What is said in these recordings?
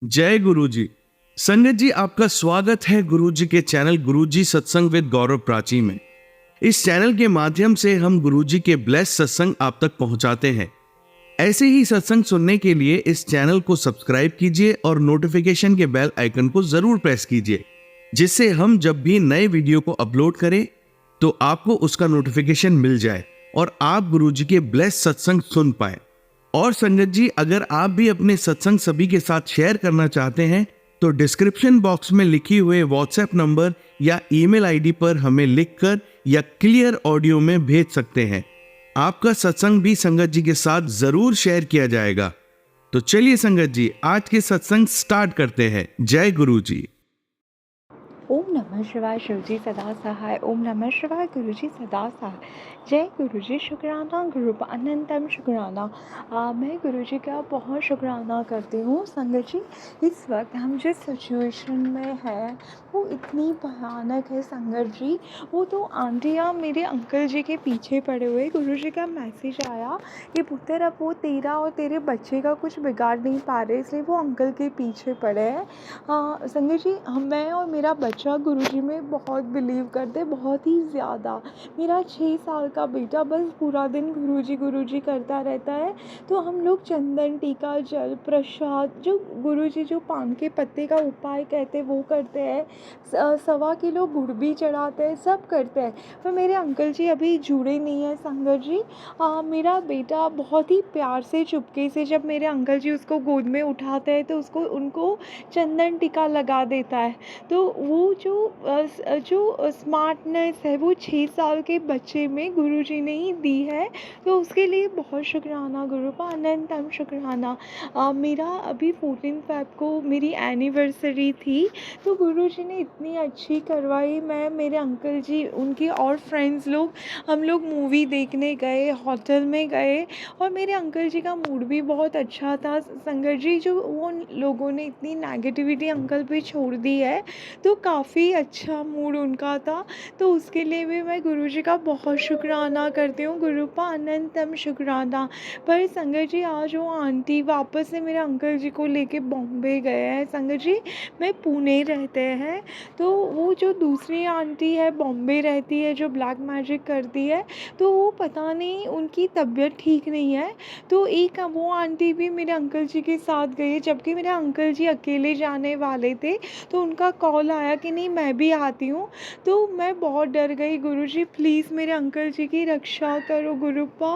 जय गुरु जी। संगत जी, आपका स्वागत है गुरु जी के चैनल गुरु जी सत्संग विद गौरव प्राची में। इस चैनल के माध्यम से हम गुरु जी के ब्लेस सत्संग आप तक पहुंचाते हैं। ऐसे ही सत्संग सुनने के लिए इस चैनल को सब्सक्राइब कीजिए और नोटिफिकेशन के बेल आइकन को जरूर प्रेस कीजिए, जिससे हम जब भी नए वीडियो को अपलोड करें तो आपको उसका नोटिफिकेशन मिल जाए और आप गुरु जी के ब्लेस सत्संग सुन पाए। और संगत जी, अगर आप भी अपने सत्संग सभी के साथ शेयर करना चाहते हैं तो डिस्क्रिप्शन बॉक्स में लिखी हुए व्हाट्सएप नंबर या ईमेल आईडी पर हमें लिखकर या क्लियर ऑडियो में भेज सकते हैं। आपका सत्संग भी संगत जी के साथ जरूर शेयर किया जाएगा। तो चलिए संगत जी, आज के सत्संग स्टार्ट करते हैं। जय गुरु जी। ओम नमः शिवाय। शिवजी सदा सहाय। ओम नमः शिवाय। गुरुजी सदा सहाय। जय गुरुजी। शुक्राना गुरु अनंतम शुक्राना। मैं गुरुजी का बहुत शुक्राना करती हूँ। संगत जी, इस वक्त हम जिस सिचुएशन में हैं वो इतनी भयानक है संगत जी। वो तो आंटियाँ मेरे अंकल जी के पीछे पड़े हुए। गुरुजी का मैसेज आया कि पुत्र अब वो तेरा और तेरे बच्चे का कुछ बिगाड़ नहीं पा रहे, इसलिए वो अंकल के पीछे पड़े हैं। संगत जी, मैं और मेरा बच्चा गुरुजी में बहुत बिलीव करते, बहुत ही ज़्यादा। मेरा 6 साल का बेटा बस पूरा दिन गुरुजी करता रहता है। तो हम लोग चंदन टीका जल प्रसाद जो गुरुजी जो पान के पत्ते का उपाय कहते वो करते हैं। 1.25 किलो गुड़ भी चढ़ाते हैं, सब करते हैं। पर मेरे अंकल जी अभी जुड़े नहीं हैं संगत जी। मेरा बेटा बहुत ही प्यार से चुपके से जब मेरे अंकल जी उसको गोद में उठाते हैं तो उनको चंदन टीका लगा देता है। तो वो जो स्मार्टनेस है वो 6 साल के बच्चे में गुरुजी ने ही दी है। तो उसके लिए बहुत शुक्राना गुरु का अनंतम शुक्राना। मेरा अभी 14 फ़ेब को मेरी एनिवर्सरी थी, तो गुरुजी ने इतनी अच्छी करवाई। मैं मेरे अंकल जी उनकी और फ्रेंड्स लोग हम लोग मूवी देखने गए, होटल में गए और मेरे अंकल जी का मूड भी बहुत अच्छा था। संगत जी, जो वो लोगों ने इतनी नेगेटिविटी अंकल पे छोड़ दी है तो काफ़ी अच्छा मूड उनका था। तो उसके लिए भी मैं गुरुजी का बहुत शुक्राना करती हूँ। गुरु का अनंतम शुक्राना। पर संगत जी, आज वो आंटी वापस से मेरे अंकल जी को लेके बॉम्बे गए हैं। संगत जी, मैं पुणे रहते हैं, तो वो जो दूसरी आंटी है बॉम्बे रहती है जो ब्लैक मैजिक करती है, तो वो पता नहीं उनकी तबीयत ठीक नहीं है। तो एक वो आंटी भी मेरे अंकल जी के साथ गई, जबकि मेरे अंकल जी अकेले जाने वाले थे। तो उनका कॉल आया कि नहीं मैं भी आती हूँ। तो मैं बहुत डर गई। गुरुजी प्लीज़ मेरे अंकल जी की रक्षा करो गुरुपा।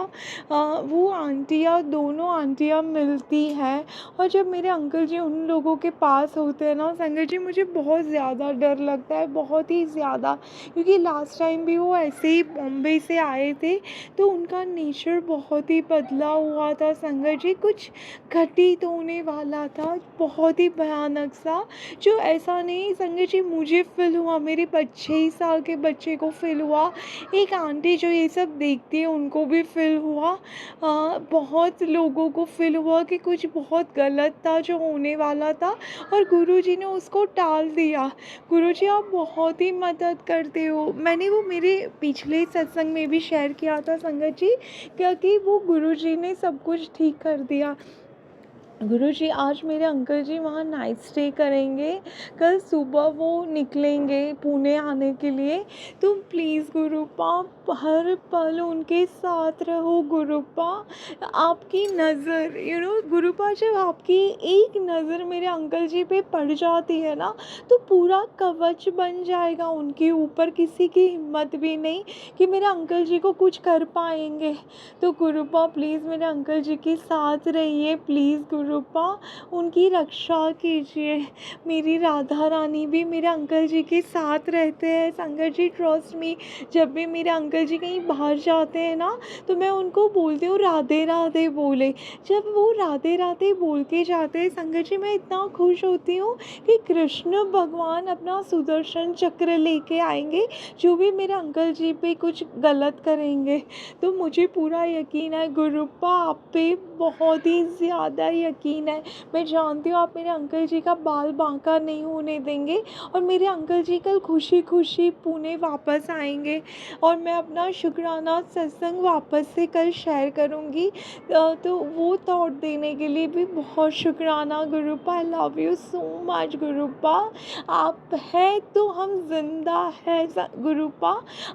वो आंटियाँ, दोनों आंटियाँ मिलती हैं और जब मेरे अंकल जी उन लोगों के पास होते हैं ना संगत जी, मुझे बहुत ज़्यादा डर लगता है, बहुत ही ज़्यादा। क्योंकि लास्ट टाइम भी वो ऐसे ही बॉम्बे से आए थे तो उनका नेचर बहुत ही बदला हुआ था संगत जी। कुछ घटित होने वाला था, बहुत ही भयानक सा। जो ऐसा नहीं संगत जी मुझे फ़ील हुआ, मेरे 6 साल के बच्चे को फ़ील हुआ, एक आंटी जो ये सब देखती है उनको भी फ़ील हुआ। बहुत लोगों को फ़ील हुआ कि कुछ बहुत गलत था जो होने वाला था और गुरुजी ने उसको टाल दिया। गुरुजी, आप बहुत ही मदद करते हो। मैंने वो मेरे पिछले सत्संग में भी शेयर किया था संगत जी, क्योंकि वो गुरुजी ने सब कुछ ठीक कर दिया। गुरुजी, आज मेरे अंकल जी वहाँ नाइट स्टे करेंगे, कल सुबह वो निकलेंगे पुणे आने के लिए। तुम प्लीज़ गुरुपा हर पल उनके साथ रहो गुरुपा। आपकी नज़र गुरुपा, जब आपकी एक नज़र मेरे अंकल जी पे पड़ जाती है ना तो पूरा कवच बन जाएगा उनके ऊपर, किसी की हिम्मत भी नहीं कि मेरे अंकल जी को कुछ कर पाएंगे। तो गुरुपा प्लीज़ मेरे अंकल जी के साथ रहिए, प्लीज़ गुरुपा उनकी रक्षा कीजिए। मेरी राधा रानी भी मेरे अंकल जी के साथ रहते हैं संगत जी, ट्रस्ट मी। जब भी मेरे अंकल जी कहीं बाहर जाते हैं ना तो मैं उनको बोलती हूँ राधे राधे बोले। जब वो राधे राधे बोल के जाते हैं संगत जी, मैं इतना खुश होती हूँ कि कृष्ण भगवान अपना सुदर्शन चक्र लेके आएंगे जो भी मेरे अंकल जी पे कुछ गलत करेंगे। तो मुझे पूरा यकीन है गुरुपा आप पे बहुत ही ज़्यादा यकीन है। मैं जानती हूँ आप मेरे अंकल जी का बाल बांका नहीं होने देंगे और मेरे अंकल जी कल खुशी-खुशी पुणे वापस आएँगे और मैं अपना शुक्राना सत्संग वापस से कल शेयर करूँगी। तो वो थॉट देने के लिए भी बहुत शुक्राना Gurupa. I love you so much Gurupa. आप हैं तो हम ज़िंदा हैं गुरुपा।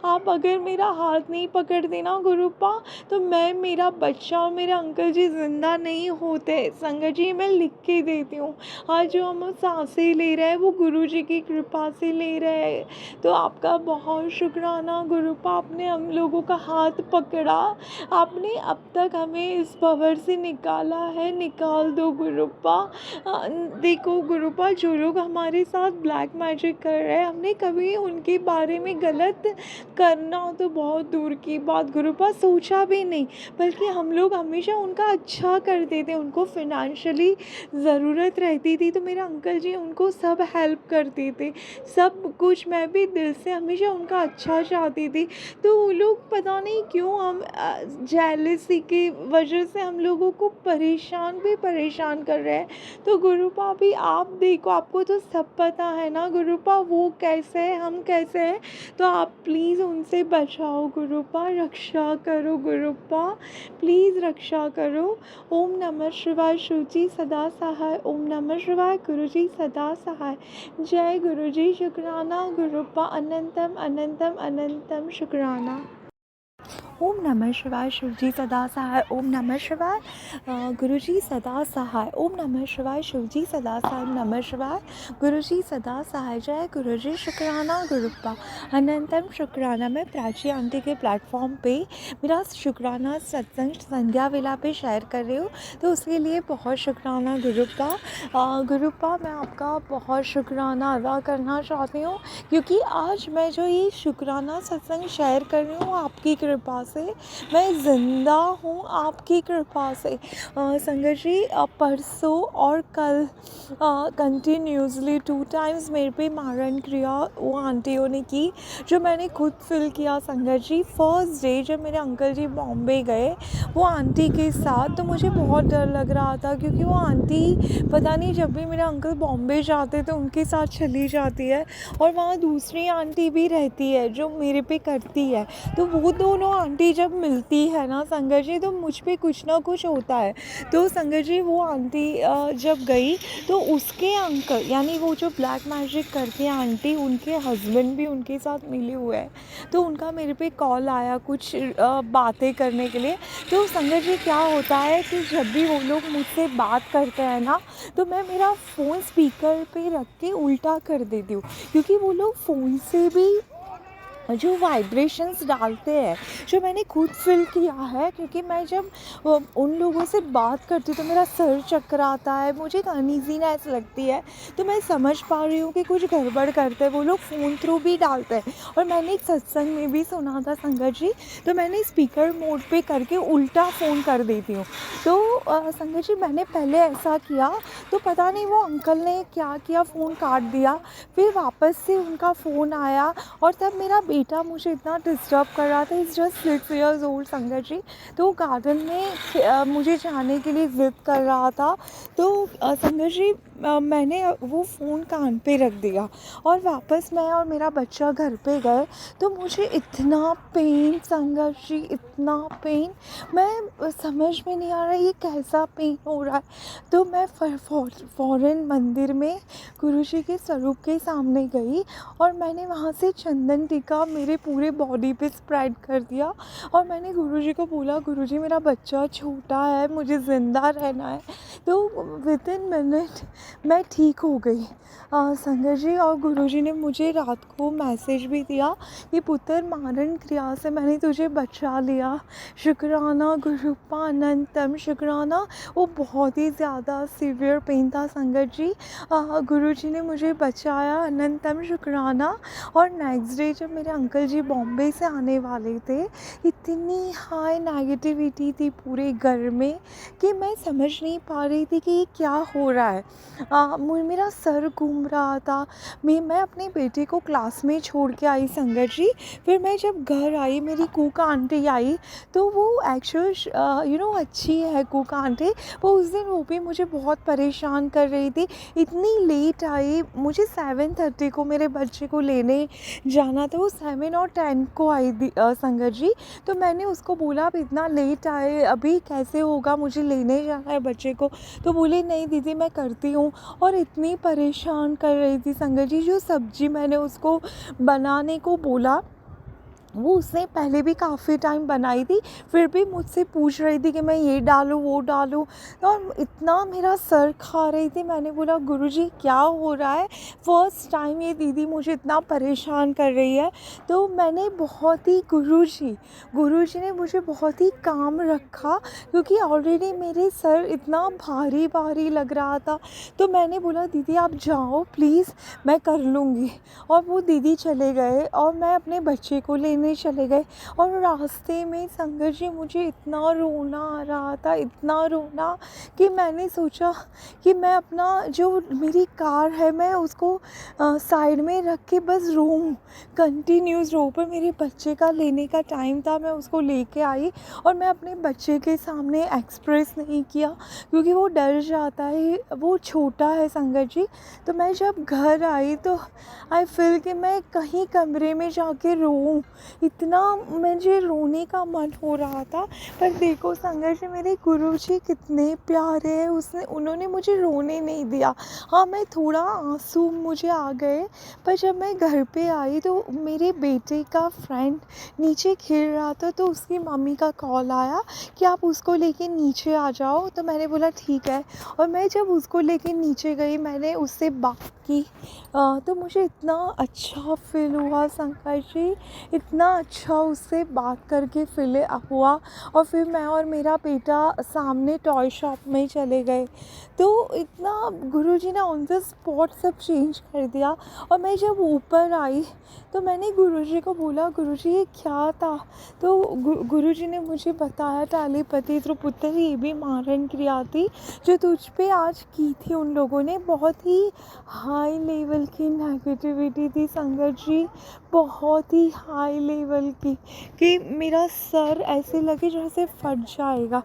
आप अगर मेरा हाथ नहीं पकड़ते ना गुरुपा तो मैं, मेरा बच्चा और मेरे अंकल जी ज़िंदा नहीं होते। संगत जी मैं लिख के देती हूँ। आज जो हम सांसें ले रहे हैं वो गुरु जी की कृपा से ले रहे हैं। तो आपका बहुत शुक्राना गुरुपा। आपने हम लोगों का हाथ पकड़ा, आपने अब तक हमें इस भंवर से निकाला है, निकाल दो गुरुपा। देखो गुरुपा, जो लोग हमारे साथ ब्लैक मैजिक कर रहे हैं, हमने कभी उनके बारे में गलत करना तो बहुत दूर की बात गुरुपा सोचा भी नहीं, बल्कि हम लोग हमेशा उनका अच्छा करते थे। उनको फिनेंशियली ज़रूरत रहती थी तो मेरे अंकल जी उनको सब हेल्प करते थे, सब कुछ। मैं भी दिल से हमेशा उनका अच्छा चाहती थी। तो वो लोग पता नहीं क्यों हम जेलसी की वजह से हम लोगों को परेशान कर रहे हैं। तो गुरुपा भी आप देखो, आपको तो सब पता है ना गुरुपा, वो कैसे है, हम कैसे हैं। तो आप प्लीज़ उनसे बचाओ गुरुपा, रक्षा करो गुरुपा, प्लीज़ रक्षा करो। ओम नमः शिवाय, शिवजी सदा सहाय। ओम नमः शिवाय, गुरुजी सदा सहाय। जय गुरुजी, शुक्राना गुरुपा, अनंतम अनंतम अनंतम शुक्राना। ओम नमः शिवाय, शिवजी सदा सहाय। ओम नमः शिवाय, गुरुजी सदा सहाय। ओम नमः शिवाय, शिवजी सदा सहाय। ओम नमः शिवाय, गुरुजी सदा सहाय। जय गुरुजी, शुक्राना गुरुपा, अनंतम शुक्राना। मैं प्राची आंटी के प्लेटफॉर्म पे मेरा शुक्राना सत्संग संध्या वेला पे शेयर कर रही हूँ, तो उसके लिए बहुत शुक्राना गुरुपा। गुरुपा, मैं आपका बहुत शुक्राना अदा करना चाहती हूँ, क्योंकि आज मैं जो ये शुक्राना सत्संग शेयर कर रही हूँ आपकी कृपा से, मैं ज़िंदा हूँ आपकी कृपा से। संगत जी, परसों और कल कंटिन्यूसली 2 टाइम्स मेरे पे मारण क्रिया वो आंटियों ने की, जो मैंने खुद फील किया। संगत जी, फर्स्ट डे जब मेरे अंकल जी बॉम्बे गए वो आंटी के साथ, तो मुझे बहुत डर लग रहा था, क्योंकि वो आंटी पता नहीं जब भी मेरे अंकल बॉम्बे जाते तो उनके साथ चली जाती है, और वहाँ दूसरी आंटी भी रहती है जो मेरे पे करती है। तो वो दोनों आंटी जब मिलती है ना संगत जी, तो मुझ पे कुछ ना कुछ होता है। तो संगत जी, वो आंटी जब गई तो उसके अंकल, यानी वो जो ब्लैक मैजिक करती है आंटी, उनके हस्बैंड भी उनके साथ मिले हुए हैं। तो उनका मेरे पे कॉल आया कुछ बातें करने के लिए। तो संगत जी, क्या होता है कि जब भी वो लोग मुझसे बात करते हैं ना, तो मैं मेरा फ़ोन स्पीकर पे रख के उल्टा कर देती हूँ, क्योंकि वो लोग फ़ोन से भी जो वाइब्रेशंस डालते हैं, जो मैंने खुद फील किया है, क्योंकि मैं जब उन लोगों से बात करती हूँ तो मेरा सर चकराता है, मुझे एक अनईज़ीनेस लगती है। तो मैं समझ पा रही हूँ कि कुछ गड़बड़ करते हैं, वो लोग फ़ोन थ्रू भी डालते हैं। और मैंने एक सत्संग में भी सुना था संगत जी, तो मैंने स्पीकर मोड पे करके उल्टा फ़ोन कर देती हूँ। तो संगत जी, मैंने पहले ऐसा किया, तो पता नहीं वो अंकल ने क्या किया, फ़ोन काट दिया। फिर वापस से उनका फ़ोन आया, और तब मेरा बेटा मुझे इतना डिस्टर्ब कर रहा था। इज़ जस्ट 6 इयर्स ओल्ड संगत जी। तो गार्डन में मुझे जाने के लिए ज़िद कर रहा था। तो संगत जी, मैंने वो फ़ोन कान पे रख दिया, और वापस मैं और मेरा बच्चा घर पे गए, तो मुझे इतना पेन संगत जी, इतना पेन, मैं समझ में नहीं आ रहा ये कैसा पेन हो रहा है। तो मैं फ़ौरन मंदिर में गुरुजी के स्वरूप के सामने गई, और मैंने वहाँ से चंदन टीका मेरे पूरे बॉडी पे स्प्रेड कर दिया, और मैंने गुरुजी को बोला, गुरुजी मेरा बच्चा छोटा है, मुझे ज़िंदा रहना है। तो विदिन मिनट मैं ठीक हो गई संगत जी। और गुरुजी ने मुझे रात को मैसेज भी दिया कि पुत्र, मारण क्रिया से मैंने तुझे बचा लिया, शुक्राना गुरुपा, अनंतम शुक्राना। वो बहुत ही ज़्यादा सीवियर पेन था संगत जी। गुरु गुरुजी ने मुझे बचाया, अनंतम शुक्राना। और नेक्स्ट डे जब मेरे अंकल जी बॉम्बे से आने वाले थे, इतनी हाई नेगेटिविटी थी पूरे घर में कि मैं समझ नहीं पा रही थी कि ये क्या हो रहा है। मेरा सर घूम रहा था। मैं अपने बेटे को क्लास में छोड़ के आई संगत जी। फिर मैं जब घर आई, मेरी कुक आंटी आई, तो वो एक्चुअल अच्छी है कुक आंटी। वो उस दिन वो भी मुझे बहुत परेशान कर रही थी, इतनी लेट आई। मुझे 7:30 को मेरे बच्चे को लेने जाना था, वो 7 और 10 को आई थी संगत जी। तो मैंने उसको बोला आप इतना लेट आए, अभी कैसे होगा, मुझे लेने जाना है बच्चे को। तो बोली नहीं दीदी मैं करती हूँ। और इतनी परेशान कर रही थी संगत जी, जो सब्ज़ी मैंने उसको बनाने को बोला, वो उसने पहले भी काफ़ी टाइम बनाई थी, फिर भी मुझसे पूछ रही थी कि मैं ये डालूँ वो डालूँ। और इतना मेरा सर खा रही थी। मैंने बोला गुरुजी क्या हो रहा है, फ़र्स्ट टाइम ये दीदी मुझे इतना परेशान कर रही है। तो मैंने बहुत ही गुरुजी ने मुझे बहुत ही काम रखा, क्योंकि ऑलरेडी मेरे सर इतना भारी भारी लग रहा था। तो मैंने बोला दीदी आप जाओ प्लीज़, मैं कर लूँगी। और वो दीदी चले गए और मैं अपने बच्चे को लेने चले गए। और रास्ते में संगत जी मुझे इतना रोना आ रहा था, इतना रोना, कि मैंने सोचा कि मैं अपना जो मेरी कार है मैं उसको साइड में रख के बस रोऊं, कंटिन्यूस रो। पर मेरे बच्चे का लेने का टाइम था, मैं उसको लेके आई और मैं अपने बच्चे के सामने एक्सप्रेस नहीं किया, क्योंकि वो डर जाता है, वो छोटा है संगत जी। तो मैं जब घर आई तो आई फील कि मैं कहीं कमरे में जाके रोऊं, इतना मुझे रोने का मन हो रहा था। पर देखो संगत जी मेरे गुरुजी कितने प्यारे हैं, उन्होंने मुझे रोने नहीं दिया। हाँ मैं थोड़ा आंसू मुझे आ गए। पर जब मैं घर पे आई तो मेरे बेटे का फ्रेंड नीचे खेल रहा था, तो उसकी मम्मी का कॉल आया कि आप उसको लेके नीचे आ जाओ। तो मैंने बोला ठीक है। और मैं जब उसको लेके नीचे गई, मैंने उससे बात की, तो मुझे इतना अच्छा फ़ील हुआ संकट जी, इतना अच्छा उससे बात करके फ़ील हुआ। और फिर मैं और मेरा बेटा सामने टॉय शॉप में चले गए। तो इतना गुरुजी ने ऑन द स्पॉट सब चेंज कर दिया। और मैं जब ऊपर आई तो मैंने गुरुजी को बोला गुरुजी ये क्या था। तो गुरुजी ने मुझे बताया टालीपति पुत्र ये भी मारण क्रिया थी जो तुझ पे आज की थी। उन लोगों ने बहुत ही हाई लेवल की नेगेटिविटी थी संगत जी, बहुत ही हाई लेवल की, कि मेरा सर ऐसे लगे जैसे फट जाएगा।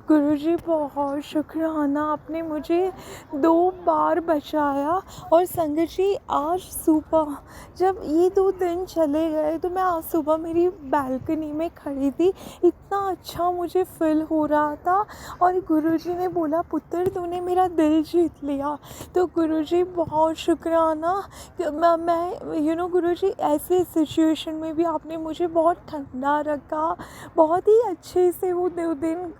गुरुजी बहुत शुक्राना, आपने मुझे 2 बार बचाया। और संगत जी आज सुबह जब ये 2 दिन चले गए तो मैं आज सुबह मेरी बालकनी में खड़ी थी, इतना अच्छा मुझे फ़ील हो रहा था। और गुरुजी ने बोला पुत्र तूने मेरा दिल जीत लिया। तो गुरुजी बहुत शुक्राना कि मैं गुरुजी ऐसे सिचुएशन में भी आपने मुझे बहुत ठंडा रखा। बहुत ही अच्छे से वो 2 दिन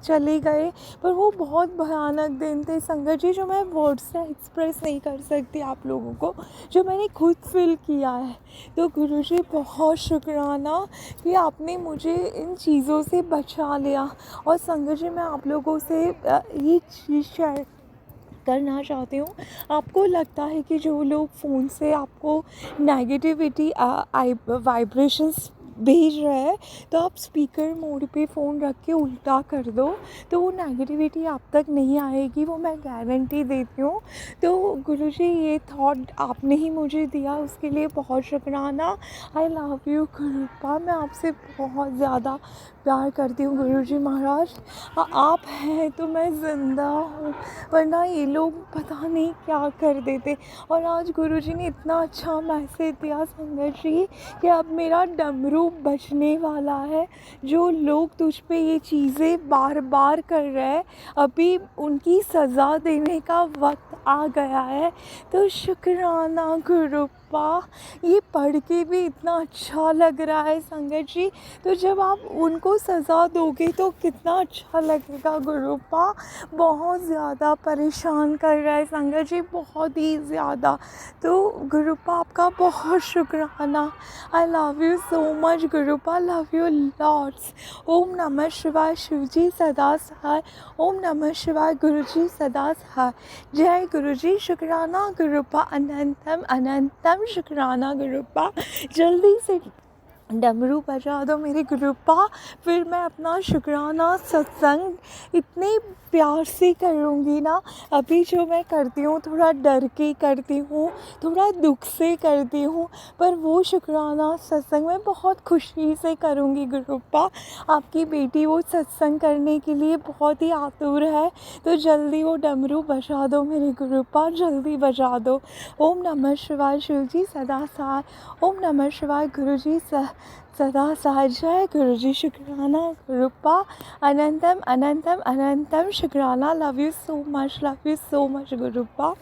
चले गए, पर वो बहुत भयानक दिन थे संगत जी, जो मैं वर्ड से एक्सप्रेस नहीं कर सकती आप लोगों को, जो मैंने खुद फ़ील किया है। तो गुरुजी बहुत शुक्राना कि आपने मुझे इन चीज़ों से बचा लिया। और संगत जी मैं आप लोगों से ये चीज़ शेयर करना चाहती हूँ। आपको लगता है कि जो लोग फ़ोन से आपको नेगेटिविटी वाइब्रेशंस भेज रहे हैं, तो आप स्पीकर मोड पे फ़ोन रख के उल्टा कर दो, तो वो नेगेटिविटी आप तक नहीं आएगी, वो मैं गारंटी देती हूँ। तो गुरुजी ये थॉट आपने ही मुझे दिया, उसके लिए बहुत शुक्राना। आई लव यू गुरुपा, मैं आपसे बहुत ज़्यादा प्यार करती हूँ गुरुजी महाराज। आप हैं तो मैं ज़िंदा हूँ, वरना ये लोग पता नहीं क्या कर देते। और आज गुरुजी ने इतना अच्छा मैसेज दिया संगत जी कि अब मेरा डमरू बजने वाला है। जो लोग तुझ पे ये चीज़ें बार बार कर रहे हैं, अभी उनकी सज़ा देने का वक्त आ गया है। तो शुक्राना गुरुपा, ये पढ़ के भी इतना अच्छा लग रहा है संगत जी। तो जब आप उनको सज़ा दोगे तो कितना अच्छा लगेगा गुरुपा। बहुत ज़्यादा परेशान कर रहा है संगत जी, बहुत ही ज़्यादा। तो गुरुपा आपका बहुत शुक्राना। I love you so much. Much Gurupa, love you lots. ओम नमः शिवाय, शिवजी सदा सहाय। ओम नमः शिवाय, गुरुजी सदा सहाय। जय गुरुजी, शुक्राना गुरुपा, अनंतम अनंतम शुक्राना गुरुपा। जल्दी से डमरू बजा दो मेरे गुरुपा, फिर मैं अपना शुक्राना सत्संग इतने प्यार से करूँगी ना। अभी जो मैं करती हूँ थोड़ा डर के करती हूँ, थोड़ा दुख से करती हूँ, पर वो शुक्राना सत्संग मैं बहुत खुशी से करूँगी गुरुपा। आपकी बेटी वो सत्संग करने के लिए बहुत ही आतुर है, तो जल्दी वो डमरू बजा दो मेरे गुरुपा, जल्दी बजा दो। ओम नमः शिवाय, शिवजी सदा सहाय। ओम नमः शिवाय, गुरुजी सदा सहाय। जय गुरुजी, शुक्राना गुरुपा, अनंतम अनंतम अनंतम शुक्राना। Love you so much गुरुपा।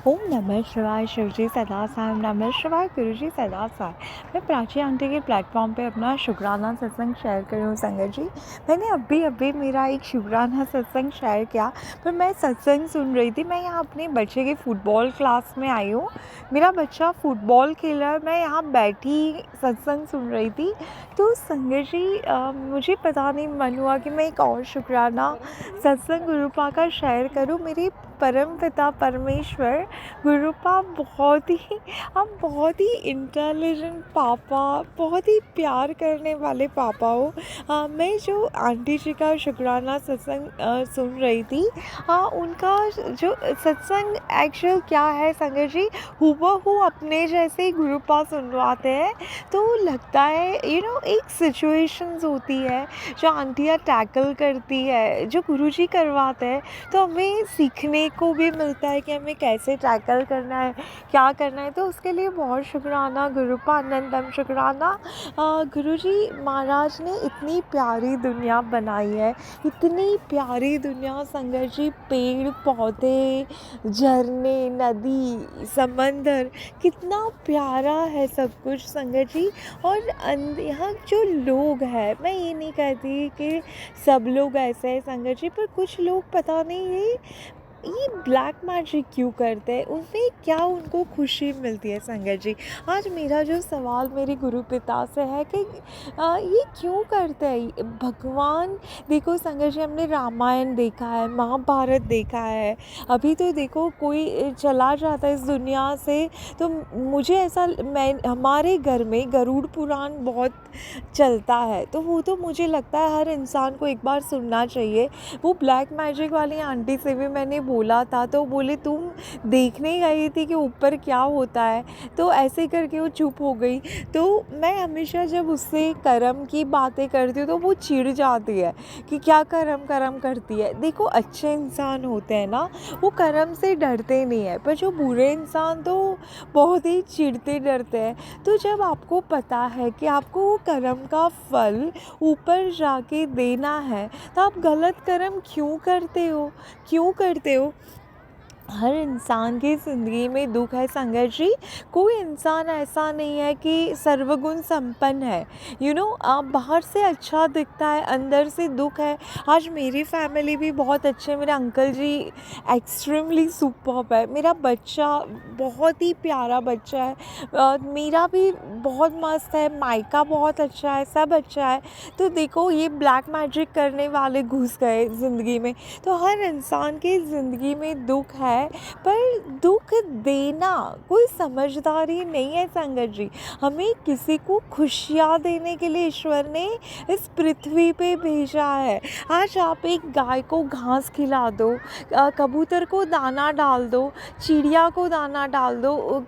ओम नमः शिवाय, शिवजी सदा सहाय। ओम नमः शिवाय, गुरुजी सदा सहाय। मैं प्राची आंटी के प्लेटफॉर्म पे अपना शुक्राना सत्संग शेयर कर रही हूँ संगत जी। मैंने अभी मेरा एक शुक्राना सत्संग शेयर किया, पर मैं सत्संग सुन रही थी। मैं यहाँ अपने बच्चे के फुटबॉल क्लास में आई हूँ। मेरा बच्चा फुटबॉल खेल रहा है, मैं यहाँ बैठी सत्संग सुन रही थी। तो संगत जी मुझे पता नहीं मन हुआ कि मैं एक और शुक्राना सत्संग गुरुपा का शेयर करूँ। मेरे परम पिता परमेश्वर गुरुपा आप बहुत ही इंटेलिजेंट पापा, बहुत ही प्यार करने वाले पापा हो। मैं जो आंटी जी का शुक्राना सत्संग सुन रही थी, उनका जो सत्संग एक्चुअल क्या है संगत जी, हूबहू अपने जैसे ही गुरुपा सुनवाते हैं। तो लगता है एक सिचुएशंस होती है जो आंटियाँ टैकल करती है, जो गुरुजी करवाते हैं, तो हमें सीखने को भी मिलता है कि हमें कैसे टैकल करना है, क्या करना है। तो उसके लिए बहुत शुक्राना गुरुपा, अनंतम शुक्राना। गुरुजी महाराज ने इतनी प्यारी दुनिया बनाई है, इतनी प्यारी दुनिया संगत जी, पेड़ पौधे, झरने, नदी, समंदर, कितना प्यारा है सब कुछ संगत जी। और यहाँ जो लोग हैं, मैं ये नहीं कहती कि सब लोग ऐसे हैं संगत जी, पर कुछ लोग पता नहीं ये ब्लैक मैजिक क्यों करते हैं, उनमें क्या उनको खुशी मिलती है संगत जी। आज मेरा जो सवाल मेरे गुरु पिता से है कि ये क्यों करते हैं भगवान। देखो संगत जी, हमने रामायण देखा है, महाभारत देखा है, अभी तो देखो कोई चला जाता है इस दुनिया से, तो मुझे ऐसा, मैं हमारे घर में गरुड़ पुराण बहुत चलता है, तो वो तो मुझे लगता है हर इंसान को एक बार सुनना चाहिए। वो ब्लैक मैजिक वाली आंटी से भी मैंने बोला था, तो बोले तुम देखने गई थी कि ऊपर क्या होता है, तो ऐसे करके वो चुप हो गई। तो मैं हमेशा जब उससे कर्म की बातें करती हूँ तो वो चिढ़ जाती है कि क्या कर्म कर्म करती है। देखो अच्छे इंसान होते हैं ना, वो कर्म से डरते नहीं है, पर जो बुरे इंसान तो बहुत ही चिढ़ते डरते हैं। तो जब आपको पता है कि आपको वो कर्म का फल ऊपर जाके देना है, तो आप गलत कर्म क्यों करते हो। हर इंसान की ज़िंदगी में दुख है संगत जी। कोई इंसान ऐसा नहीं है कि सर्वगुण संपन्न है। आप बाहर से अच्छा दिखता है, अंदर से दुख है। आज मेरी फैमिली भी बहुत अच्छे, मेरे अंकल जी एक्सट्रीमली सुपर्ब है, मेरा बच्चा बहुत ही प्यारा बच्चा है, मेरा भी बहुत मस्त है, मायका बहुत अच्छा है, सब अच्छा है। तो देखो ये ब्लैक मैजिक करने वाले घुस गए ज़िंदगी में। तो हर इंसान की ज़िंदगी में दुख है, पर दुख देना कोई समझदारी नहीं है संगत जी। हमें किसी को खुशियाँ देने के लिए ईश्वर ने इस पृथ्वी पे भेजा है। आज आप एक गाय को घास खिला दो, कबूतर को दाना डाल दो, चिड़िया को दाना डाल दो,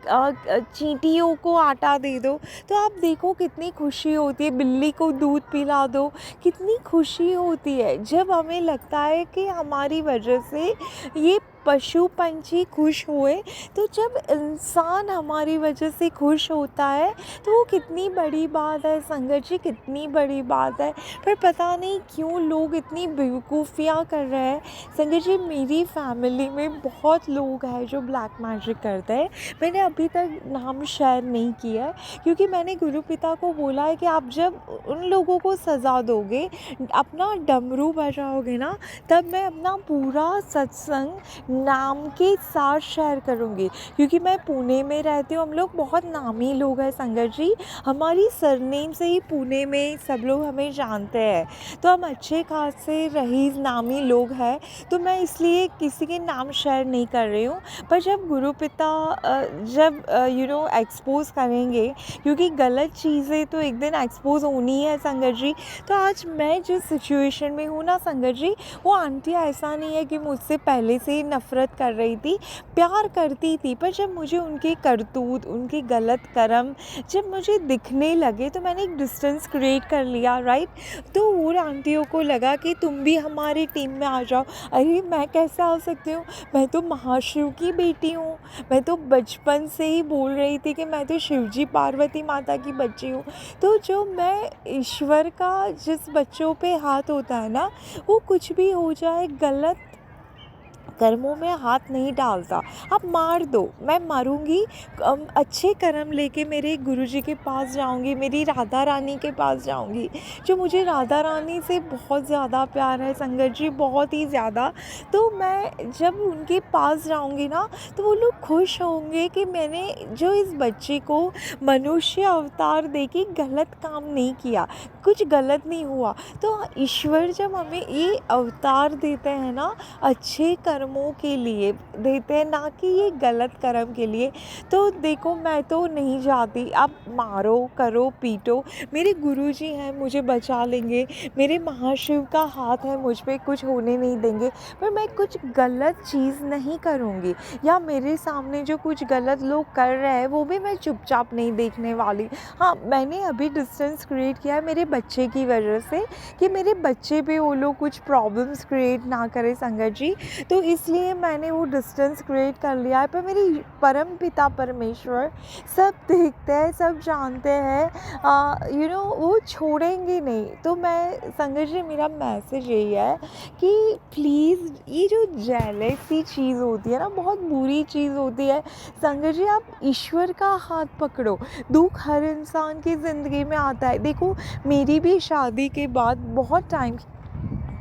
चींटियों को आटा दे दो, तो आप देखो कितनी खुशी होती है। बिल्ली को दूध पिला दो, कितनी खुशी होती है। जब हमें लगता है कि हमारी वजह से ये पशु पंछी खुश हुए, तो जब इंसान हमारी वजह से खुश होता है तो वो कितनी बड़ी बात है संगत जी, कितनी बड़ी बात है। पर पता नहीं क्यों लोग इतनी बेवकूफ़ियाँ कर रहे हैं संगत जी। मेरी फैमिली में बहुत लोग हैं जो ब्लैक मैजिक करते हैं। मैंने अभी तक नाम शेयर नहीं किया है, क्योंकि मैंने गुरु पिता को बोला है कि आप जब उन लोगों को सज़ा दोगे, अपना डमरू बजाओगे ना, तब मैं अपना पूरा सत्संग नाम के साथ शेयर करूँगी, क्योंकि मैं पुणे में रहती हूँ। हम लोग बहुत नामी लोग हैं संगत जी, हमारी सरनेम से ही पुणे में सब लोग हमें जानते हैं। तो हम अच्छे खासे रईस नामी लोग हैं, तो मैं इसलिए किसी के नाम शेयर नहीं कर रही हूँ। पर जब गुरु पिता जब एक्सपोज़ करेंगे, क्योंकि गलत चीज़ें तो एक दिन एक्सपोज़ होनी है संगत जी। तो आज मैं जिस सिचुएशन में हूँ ना संगत जी, वो आंटी ऐसा नहीं है कि मुझसे पहले से ही नफ़रत कर रही थी, प्यार करती थी। पर जब मुझे उनके करतूत, उनके गलत कर्म जब मुझे दिखने लगे, तो मैंने एक डिस्टेंस क्रिएट कर लिया, राइट। तो उन आंटियों को लगा कि तुम भी हमारी टीम में आ जाओ। अरे मैं कैसे आ सकती हूँ, मैं तो महाशिव की बेटी हूँ। मैं तो बचपन से ही बोल रही थी कि मैं तो शिवजी पार्वती माता की बच्ची हूँ। तो जो मैं ईश्वर का जिस बच्चों पे हाथ होता है ना, वो कुछ भी हो जाए गलत कर्मों में हाथ नहीं डालता। आप मार दो, मैं मरूंगी, अच्छे कर्म लेके मेरे गुरुजी के पास जाऊंगी, मेरी राधा रानी के पास जाऊंगी। जो मुझे राधा रानी से बहुत ज़्यादा प्यार है संगत जी, बहुत ही ज़्यादा। तो मैं जब उनके पास जाऊंगी ना, तो वो लोग खुश होंगे कि मैंने जो इस बच्चे को मनुष्य अवतार दे के गलत काम नहीं किया, कुछ गलत नहीं हुआ। तो ईश्वर जब हमें ये अवतार देते हैं ना, अच्छे कर्मों के लिए देते हैं, ना कि ये गलत कर्म के लिए। तो देखो, मैं तो नहीं चाहती आप मारो, करो, पीटो, मेरे गुरुजी हैं, मुझे बचा लेंगे, मेरे महाशिव का हाथ है, मुझ पे कुछ होने नहीं देंगे। पर मैं कुछ गलत चीज़ नहीं करूँगी, या मेरे सामने जो कुछ गलत लोग कर रहे हैं वो भी मैं चुपचाप नहीं देखने वाली। हाँ, मैंने अभी डिस्टेंस क्रिएट किया है मेरे बच्चे की वजह से, कि मेरे बच्चे पे वो लोग कुछ प्रॉब्लम्स क्रिएट ना करें संगत जी। तो इसलिए मैंने वो डिस्टेंस क्रिएट कर लिया है। पर मेरे परम पिता परमेश्वर सब देखते हैं, सब जानते हैं, वो छोड़ेंगे नहीं। तो मैं संगत जी, मेरा मैसेज यही है कि प्लीज़, ये जो जेलसी चीज़ होती है ना, बहुत बुरी चीज़ होती है संगत जी। आप ईश्वर का हाथ पकड़ो। दुख हर इंसान की ज़िंदगी में आता है। देखो, मेरी भी शादी के बाद बहुत टाइम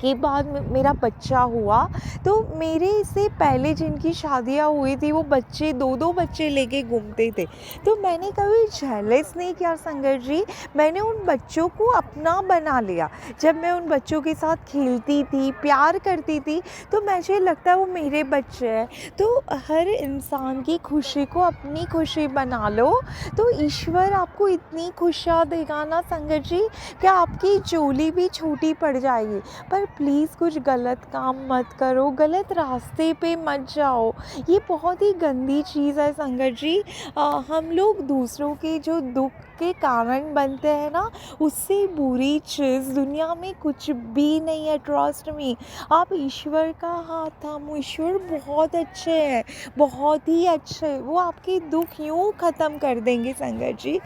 के बाद मेरा बच्चा हुआ, तो मेरे से पहले जिनकी शादियां हुई थी, वो बच्चे दो दो बच्चे लेके घूमते थे। तो मैंने कभी जेलस नहीं किया संगत जी, मैंने उन बच्चों को अपना बना लिया। जब मैं उन बच्चों के साथ खेलती थी, प्यार करती थी, तो मुझे लगता है वो मेरे बच्चे हैं। तो हर इंसान की खुशी को अपनी खुशी बना लो, तो ईश्वर आपको इतनी खुशियाँ देगा ना संगत जी, कि आपकी झोली भी छोटी पड़ जाएगी। पर प्लीज़ कुछ गलत काम मत करो, गलत रास्ते पे मत जाओ। ये बहुत ही गंदी चीज़ है संगत जी। हम लोग दूसरों के जो दुख के कारण बनते हैं ना, उससे बुरी चीज़ दुनिया में कुछ भी नहीं है, ट्रस्ट मी। आप ईश्वर का हाथ थामो, ईश्वर बहुत अच्छे हैं, बहुत ही अच्छे। वो आपके दुख यूँ ख़त्म कर देंगे संगत जी।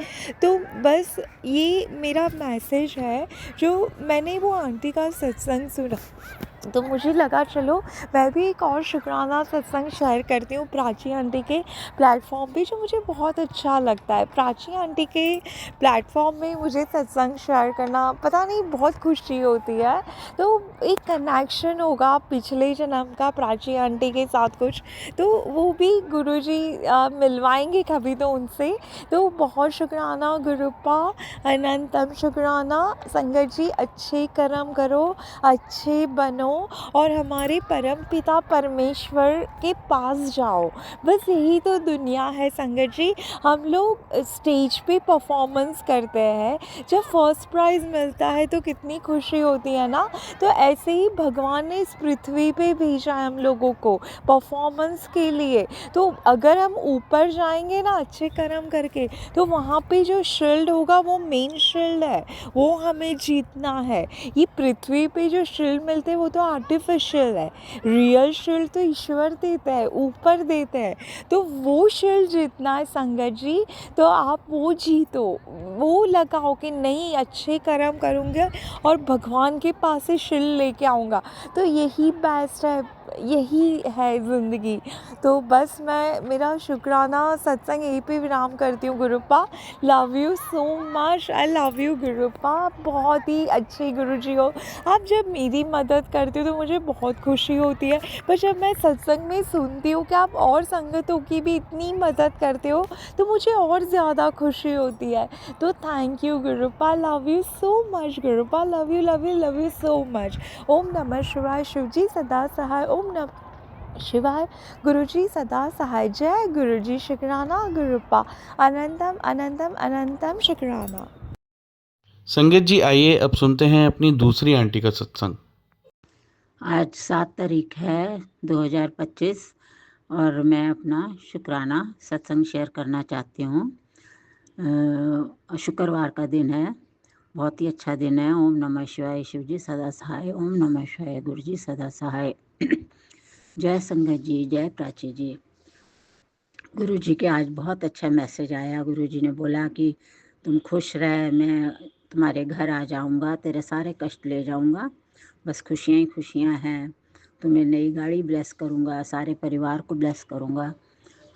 तो बस ये मेरा मैसेज है। जो मैंने वो आंटी का सत्संग सुना, तो मुझे लगा चलो मैं भी एक और शुक्राना सत्संग शेयर करती हूँ प्राची आंटी के प्लेटफॉर्म पे, जो मुझे बहुत अच्छा लगता है। प्राची आंटी के प्लेटफॉर्म में मुझे सत्संग शेयर करना, पता नहीं, बहुत खुशी होती है। तो एक कनेक्शन होगा पिछले जन्म का प्राची आंटी के साथ कुछ, तो वो भी गुरुजी मिलवाएंगे कभी तो उनसे। तो बहुत शुक्राना गुरुपा, अनंतम शुक्राना संगत जी। अच्छे कर्म करो, अच्छे बनो, और हमारे परम पिता परमेश्वर के पास जाओ। बस यही तो दुनिया है संगत जी। हम लोग स्टेज पे परफॉर्मेंस करते हैं, जब फर्स्ट प्राइज़ मिलता है तो कितनी खुशी होती है ना। तो ऐसे ही भगवान ने इस पृथ्वी पे भेजा है हम लोगों को परफॉर्मेंस के लिए। तो अगर हम ऊपर जाएंगे ना अच्छे कर्म करके, तो वहाँ पे जो शील्ड होगा वो मेन शील्ड है, वो हमें जीतना है। ये पृथ्वी पे जो शील्ड मिलते हैं वो तो आर्टिफिशियल है, रियल शील्ड तो ईश्वर देता है, ऊपर देते हैं। तो वो शील्ड जीतना है संगत जी। तो आप वो जीतो, वो लगाओ कि नहीं, अच्छे कर्म करूँगे और भगवान के पास से शील्ड लेके आऊँगा। तो यही बेस्ट है यही है ज़िंदगी। तो बस मैं मेरा शुक्राना सत्संग यहीं पे विराम करती हूँ Gurupa. Love you so much, I love you Gurupa. आप बहुत ही अच्छे गुरुजी हो। आप जब मेरी मदद करते हो तो मुझे बहुत खुशी होती है, पर जब मैं सत्संग में सुनती हूँ कि आप और संगतों की भी इतनी मदद करते हो तो मुझे और ज़्यादा खुशी होती है। तो thank you Gurupa, love you so much Gurupa, love you love you love you so much. ओम नमः शिवाय, शिवजी सदा सहाय। ओम नमः शिवाय, गुरुजी सदा सहाय। जय गुरुजी, शुक्राना गुरुपा। अनंतम अनंतम अनंतम शुक्राना। संगत जी, आइए अब सुनते हैं अपनी दूसरी आंटी का सत्संग। आज 7 तारीख है 2025 और मैं अपना शुक्राना सत्संग शेयर करना चाहती हूँ। शुक्रवार का दिन है, बहुत ही अच्छा दिन है। ओम नमः शिवाय, शिवजी सदा सहाय। ओम नमः शिवाय, गुरुजी सदा सहाय। जय संगत जी, जय प्राची जी। गुरुजी के आज बहुत अच्छा मैसेज आया। गुरुजी ने बोला कि तुम खुश रह, मैं तुम्हारे घर आ जाऊंगा, तेरे सारे कष्ट ले जाऊंगा, बस खुशियाँ ही खुशियाँ हैं। तुम्हें नई गाड़ी ब्लेस करूंगा, सारे परिवार को ब्लेस करूंगा,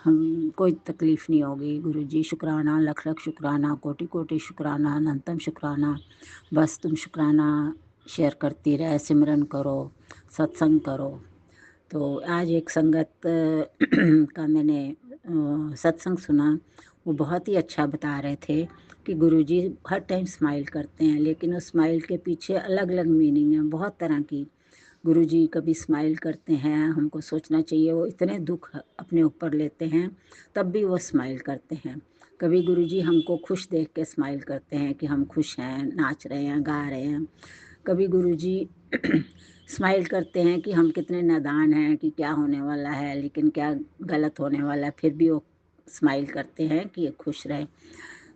हम कोई तकलीफ़ नहीं होगी। गुरुजी शुक्राना, लख लख शुक्राना, कोटि कोटि शुक्राना, अनंतम शुक्राना। बस तुम शुक्राना शेयर करती रहे, सिमरन करो, सत्संग करो। तो आज एक संगत का मैंने सत्संग सुना। वो बहुत ही अच्छा बता रहे थे कि गुरुजी हर टाइम स्माइल करते हैं, लेकिन उस स्माइल के पीछे अलग अलग मीनिंग है, बहुत तरह की। गुरुजी कभी स्माइल करते हैं, हमको सोचना चाहिए वो इतने दुख अपने ऊपर लेते हैं तब भी वो स्माइल करते हैं। कभी गुरुजी हमको खुश देख के स्माइल करते हैं कि हम खुश हैं, नाच रहे हैं, गा रहे हैं। कभी गुरुजी स्माइल करते हैं कि हम कितने नादान हैं, कि क्या होने वाला है, लेकिन क्या गलत होने वाला है, फिर भी वो स्माइल करते हैं कि खुश रहे।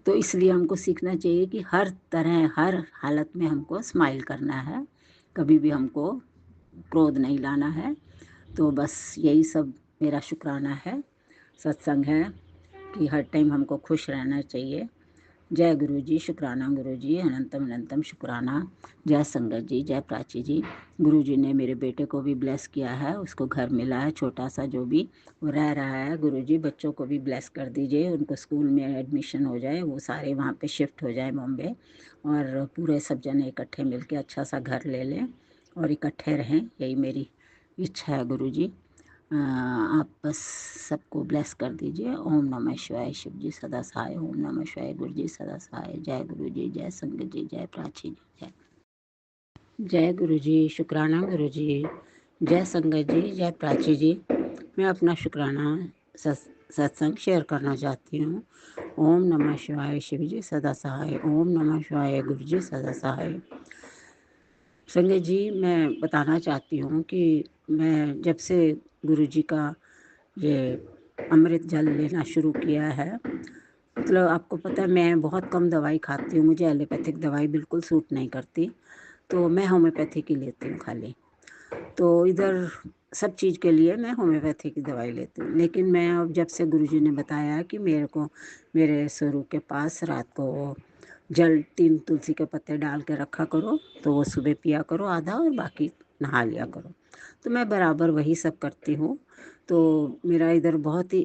तो इसलिए हमको सीखना चाहिए कि हर तरह हर हालत में हमको स्माइल करना है, कभी भी हमको क्रोध नहीं लाना है। तो बस यही सब मेरा शुक्राना है, सत्संग है कि हर टाइम हमको खुश रहना चाहिए। जय गुरु जी, शुक्राना गुरु जी, अनंतम अनंतम शुक्राना। जय संगत जी, जय प्राची जी। गुरु जी ने मेरे बेटे को भी ब्लेस किया है, उसको घर मिला है छोटा सा जो भी वो रह रहा है। गुरु जी बच्चों को भी ब्लेस कर दीजिए, उनको स्कूल में एडमिशन हो जाए, वो सारे वहाँ पे शिफ्ट हो जाए बॉम्बे, और पूरे सब जने इकट्ठे मिलके अच्छा सा घर ले लें और इकट्ठे रहें, यही मेरी इच्छा है गुरु जी। आप बस सबको ब्लेस कर दीजिए। ओम नमः शिवाय, शिव जी सदा सहाय। ओम नमः शिवाय, गुरु जी सदा सहाय। जय गुरु जी, जय संगत जी, जय प्राची जी। जय गुरु जी, शुक्राना गुरु जी। जय संगत जी, जय प्राची जी। मैं अपना शुक्राना सत्संग शेयर करना चाहती हूँ। ओम नमः शिवाय, शिव जी सदा सहाय। ओम नमः शिवाय, गुरु जी सदा सहाय। संगत जी, मैं बताना चाहती हूँ कि मैं जब से गुरु जी का ये अमृत जल लेना शुरू किया है, मतलब आपको पता है मैं बहुत कम दवाई खाती हूँ, मुझे एलोपैथिक दवाई बिल्कुल सूट नहीं करती, तो मैं होम्योपैथी की लेती हूँ खाली। तो इधर सब चीज़ के लिए मैं होम्योपैथी की दवाई लेती हूँ। लेकिन मैं अब जब से गुरुजी ने बताया कि मेरे को मेरे स्वरूप के पास रात को वो जल 3 तुलसी के पत्ते डाल के रखा करो, तो वो सुबह पिया करो आधा और बाकी नहा लिया करो, तो मैं बराबर वही सब करती हूँ। तो मेरा इधर बहुत ही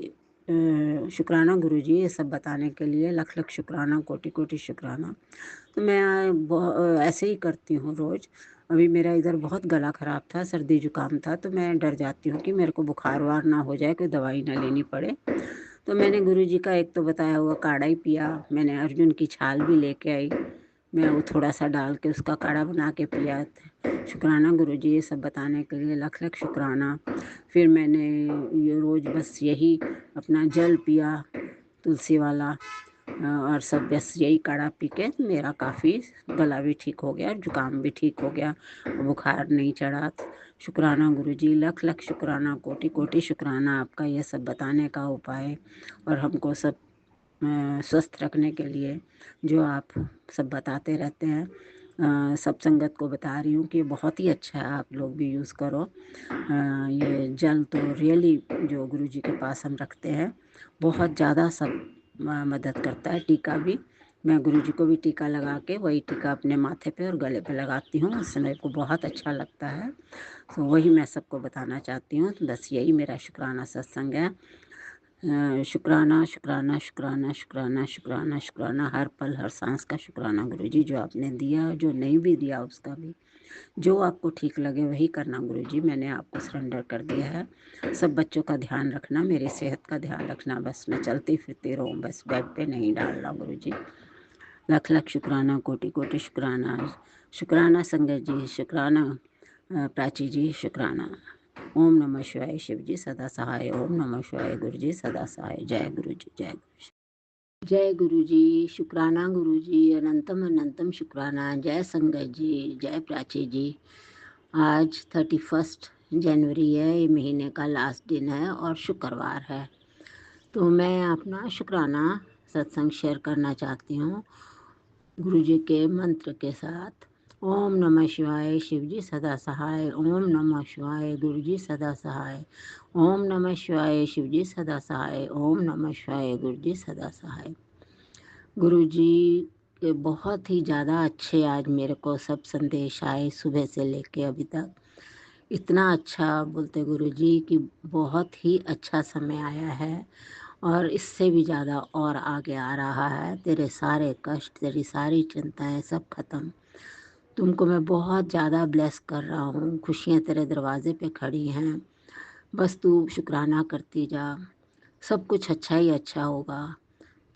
शुक्राना गुरुजी ये सब बताने के लिए, लख लख शुक्राना, कोटि कोटि शुक्राना। तो मैं ऐसे ही करती हूँ रोज़। अभी मेरा इधर बहुत गला ख़राब था, सर्दी जुकाम था, तो मैं डर जाती हूँ कि मेरे को बुखार वार ना हो जाए, कोई दवाई ना लेनी पड़े। तो मैंने गुरुजी का एक तो बताया हुआ काढ़ा ही पिया, मैंने अर्जुन की छाल भी लेके आई, मैं वो थोड़ा सा डाल के उसका काढ़ा बना के पिया। शुक्राना गुरुजी ये सब बताने के लिए, लख लख शुक्राना। फिर मैंने ये रोज़ बस यही अपना जल पिया तुलसी वाला, और सब बस यही काढ़ा पी के मेरा काफ़ी गला भी ठीक हो गया, जुकाम भी ठीक हो गया, बुखार नहीं चढ़ा। शुक्राना गुरुजी, लख लख शुक्राना, कोटि कोटि शुक्राना आपका ये सब बताने का उपाय और हमको सब स्वस्थ रखने के लिए जो आप सब बताते रहते हैं। सब संगत को बता रही हूँ कि बहुत ही अच्छा है, आप लोग भी यूज़ करो। ये जल तो रियली जो गुरुजी के पास हम रखते हैं बहुत ज़्यादा सब मदद करता है। टीका भी मैं गुरुजी को भी टीका लगा के वही टीका अपने माथे पे और गले पे लगाती हूँ, उससे मेरे को बहुत अच्छा लगता है। तो वही मैं सबको बताना चाहती हूँ। तो बस यही मेरा शुक्राना सत्संग है। शुक्राना शुक्राना शुक्राना शुक्राना शुक्राना शुक्राना, हर पल हर सांस का शुक्राना गुरुजी, जो आपने दिया, जो नहीं भी दिया उसका भी, जो आपको ठीक लगे वही करना गुरुजी। मैंने आपको सरेंडर कर दिया है। सब बच्चों का ध्यान रखना, मेरी सेहत का ध्यान रखना, बस मैं चलती फिरती रहूँ, बस बेड पे नहीं डालना गुरुजी। लख लख शुक्राना, कोटि कोटि शुक्राना। शुक्राना संगत जी, शुक्राना प्राची जी, शुक्राना। ओम नमः शिवाय शिव जी सदा सहाय। ओम नमः शिवाय गुरु जी सदा सहाय। जय गुरु जी, जय गुरु जी। जय गुरु जी, शुक्राना गुरु जी, अनंतम अनंतम शुक्राना। जय संगत जी, जय प्राची जी। आज 31 जनवरी है, ये महीने का लास्ट दिन है और शुक्रवार है। तो मैं अपना शुक्राना सत्संग शेयर करना चाहती हूँ गुरु जी के मंत्र के साथ। ओम नमः शिवाय शिव जी सदा सहाय। ओम नमः शिवाय गुरु जी सदा सहाय। ओम नमः शिवाय शिव जी सदा सहाय। ओम नमः शिवाय गुरु जी सदा सहाय। गुरु जी के बहुत ही ज़्यादा अच्छे आज मेरे को सब संदेश आए सुबह से लेके अभी तक। इतना अच्छा बोलते गुरु जी कि बहुत ही अच्छा समय आया है और इससे भी ज़्यादा और आगे आ रहा है। तेरे सारे कष्ट, तेरी सारी चिंताएं सब खत्म। तुमको मैं बहुत ज़्यादा ब्लेस कर रहा हूँ। खुशियाँ तेरे दरवाजे पे खड़ी हैं, बस तू शुक्राना करती जा। सब कुछ अच्छा ही अच्छा होगा।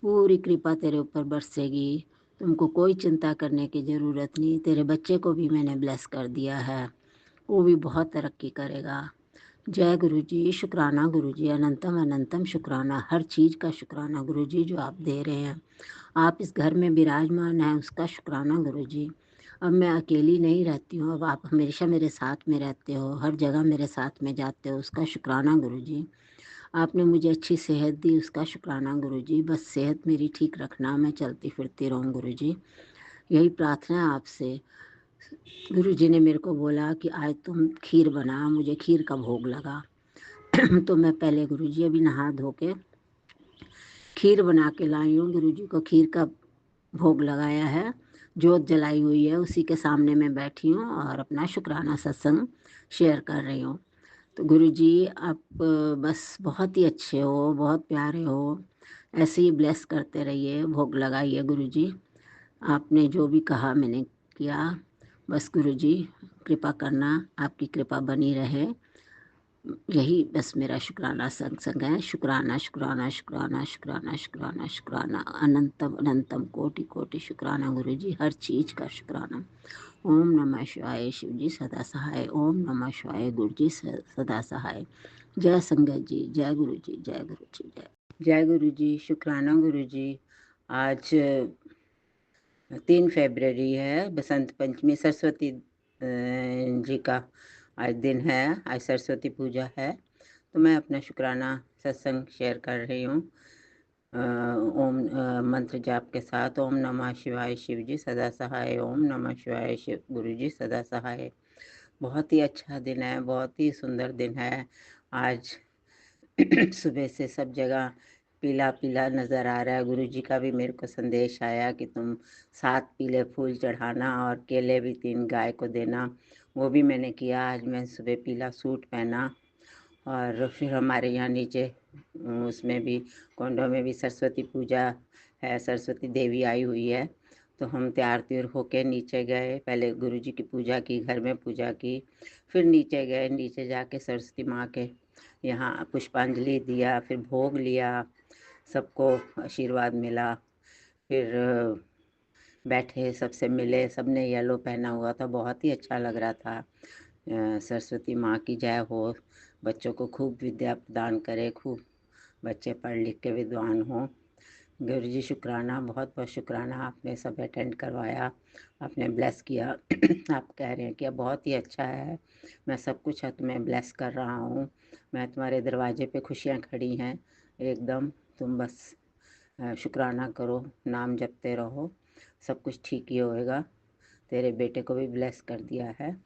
पूरी कृपा तेरे ऊपर बरसेगी। तुमको कोई चिंता करने की ज़रूरत नहीं। तेरे बच्चे को भी मैंने ब्लेस कर दिया है, वो भी बहुत तरक्की करेगा। जय गुरु जी, शुक्राना गुरु जी, अनंतम अनंतम शुक्राना। हर चीज़ का शुक्राना गुरु जी जो आप दे रहे हैं। आप इस घर में विराजमान हैं उसका शुक्राना गुरु जी। अब मैं अकेली नहीं रहती हूँ, अब आप हमेशा मेरे साथ में रहते हो, हर जगह मेरे साथ में जाते हो, उसका शुक्राना गुरु जी। आपने मुझे अच्छी सेहत दी, उसका शुक्राना गुरु जी। बस सेहत मेरी ठीक रखना, मैं चलती फिरती रहूँ गुरु जी, यही प्रार्थना है आपसे। गुरु जी ने मेरे को बोला कि आज तुम खीर बना, मुझे खीर का भोग लगा। तो मैं पहले गुरु जी अभी नहा धो के खीर बना के लाई हूँ। गुरु जी को खीर का भोग लगाया है, जोत जलाई हुई है, उसी के सामने मैं बैठी हूँ और अपना शुक्राना सत्संग शेयर कर रही हूँ। तो गुरु जी आप बस बहुत ही अच्छे हो, बहुत प्यारे हो, ऐसे ही ब्लेस करते रहिए, भोग लगाइए गुरु जी। आपने जो भी कहा मैंने किया। बस गुरु जी कृपा करना, आपकी कृपा बनी रहे, यही बस मेरा शुक्राना सत्संग है। शुक्राना शुक्राना शुक्राना शुक्राना शुक्राना शुक्राना, अनंतम अनंतम कोटि कोटि शुक्राना गुरु जी, हर चीज़ का शुक्राना। ओम नमः शिवाय शिव जी सदा सहाय। ओम नमः शिवाय गुरु जी सदा सहाय। जय संगत जी, जय गुरु जी, जय गुरु जी, जय गुरु जी, शुक्राना गुरु जी। आज 3 फरवरी है, बसंत पंचमी, सरस्वती जी का आज दिन है। आज सरस्वती पूजा है। तो मैं अपना शुक्राना सत्संग शेयर कर रही हूँ ओम मंत्र जाप के साथ। ओम नमः शिवाय शिव जी सदा सहाय। ओम नमः शिवाय शिव गुरु जी सदा सहाय। बहुत ही अच्छा दिन है, बहुत ही सुंदर दिन है आज। सुबह से सब जगह पीला पीला नज़र आ रहा है। गुरु जी का भी मेरे को संदेश आया कि तुम 7 पीले फूल चढ़ाना और केले भी 3 गाय को देना। वो भी मैंने किया। आज मैं सुबह पीला सूट पहना और फिर हमारे यहाँ नीचे उसमें भी कोंडों में भी सरस्वती पूजा है, सरस्वती देवी आई हुई है। तो हम तैयार त्यार होके नीचे गए, पहले गुरु जी की पूजा की, घर में पूजा की, फिर नीचे गए। नीचे जाके सरस्वती माँ के यहाँ पुष्पांजलि दिया, फिर भोग लिया, सबको आशीर्वाद मिला। फिर बैठे, सबसे मिले, सबने येलो पहना हुआ था, बहुत ही अच्छा लग रहा था। सरस्वती माँ की जय हो, बच्चों को खूब विद्या प्रदान करे, खूब बच्चे पढ़ लिख के विद्वान हों। गुरु जी शुक्राना, बहुत बहुत शुक्राना, आपने सब अटेंड करवाया, आपने ब्लेस किया। आप कह रहे हैं कि अब बहुत ही अच्छा है, मैं सब कुछ है तुम्हें ब्लेस कर रहा हूँ, मैं तुम्हारे दरवाजे पे खुशियाँ खड़ी हैं एकदम, तुम बस शुक्राना करो, नाम जपते रहो, सब कुछ ठीक ही होएगा। तेरे बेटे को भी ब्लेस कर दिया है।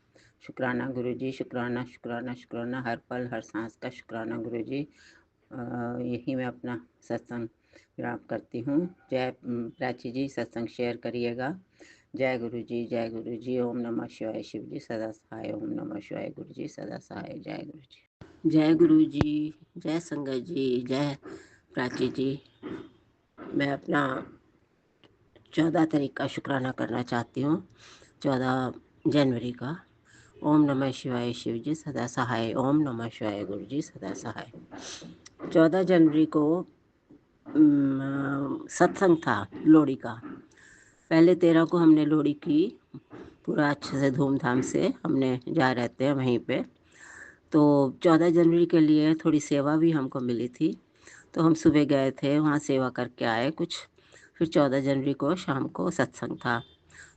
शुक्राना गुरु जी, शुक्राना शुक्राना शुक्राना, हर पल हर सांस का शुक्राना गुरु जी। यही मैं अपना सत्संग विराम करती हूँ। जय प्राची जी, सत्संग शेयर करिएगा। जय गुरु जी, जय गुरु जी। ओम नमः शिवाय। शिव जी सदा सहाय। ओम नमः शिवाय। गुरु जी सदा सहाय। जय गुरु जी। जय गुरु जी, जय संगत जी, जय प्राची जी। मैं अपना 14 तारीख का शुक्राना करना चाहती हूँ, 14 जनवरी का। ओम नमः शिवाय। शिव जी सदा सहाय। ओम नमः शिवाय। गुरु जी सदा सहाय। 14 जनवरी को सत्संग था लोहड़ी का। पहले 13 को हमने लोहड़ी की, पूरा अच्छे से धूमधाम से हमने जा रहते हैं वहीं पे। तो 14 जनवरी के लिए थोड़ी सेवा भी हमको मिली थी, तो हम सुबह गए थे, वहाँ सेवा करके आए कुछ। फिर 14 जनवरी को शाम को सत्संग था,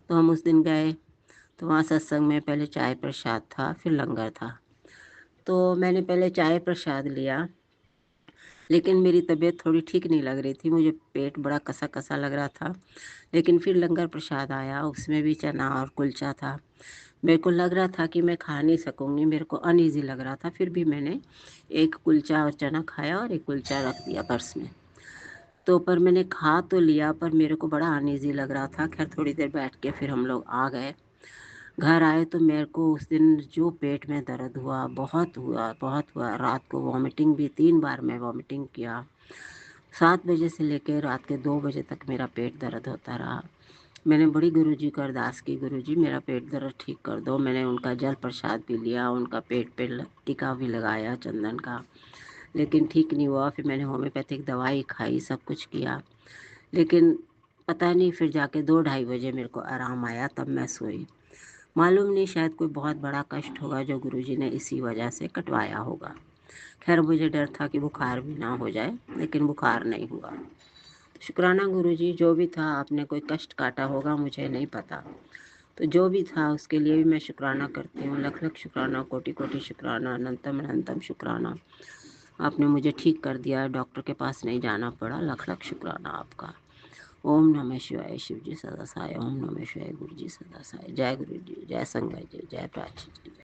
तो हम उस दिन गए। तो वहाँ सत्संग में पहले चाय प्रसाद था, फिर लंगर था। तो मैंने पहले चाय प्रसाद लिया, लेकिन मेरी तबीयत थोड़ी ठीक नहीं लग रही थी, मुझे पेट बड़ा कसा कसा लग रहा था। लेकिन फिर लंगर प्रसाद आया, उसमें भी चना और कुलचा था। मेरे को लग रहा था कि मैं खा नहीं सकूँगी, मेरे को अनईज़ी लग रहा था। फिर भी मैंने एक कुलचा और चना खाया और एक कुलचा रख दिया पर्स में। तो पर मैंने खा तो लिया, पर मेरे को बड़ा अनईज़ी लग रहा था। खैर थोड़ी देर बैठ के फिर हम लोग आ गए। घर आए तो मेरे को उस दिन जो पेट में दर्द हुआ, बहुत हुआ, बहुत हुआ। रात को वॉमिटिंग भी 3 बार मैं वॉमिटिंग किया। 7 बजे से लेकर रात के 2 बजे तक मेरा पेट दर्द होता रहा। मैंने बड़ी गुरुजी को अरदास की, गुरुजी मेरा पेट दर्द ठीक कर दो। मैंने उनका जल प्रसाद भी लिया, उनका पेट पे टीका भी लगाया चंदन का, लेकिन ठीक नहीं हुआ। फिर मैंने होम्योपैथिक दवाई खाई, सब कुछ किया, लेकिन पता नहीं, फिर जाके 2-2:30 बजे मेरे को आराम आया, तब मैं सोई। मालूम नहीं, शायद कोई बहुत बड़ा कष्ट होगा जो गुरुजी ने इसी वजह से कटवाया होगा। खैर मुझे डर था कि बुखार भी ना हो जाए, लेकिन बुखार नहीं हुआ। शुक्राना गुरुजी, जो भी था आपने कोई कष्ट काटा होगा, मुझे नहीं पता। तो जो भी था उसके लिए भी मैं शुक्राना करती हूँ। लख लख शुक्राना, कोटि कोटि शुक्राना, अनंतम अनंतम शुक्राना। आपने मुझे ठीक कर दिया, डॉक्टर के पास नहीं जाना पड़ा। लख लख शुक्राना आपका। ओम नमः शिवाय। शिव जी सदा सहाय। ओम नमः शिवाय। गुरु जी सदा सहाय। जय गुरु जी, जय संगत जी, जय प्राची जी।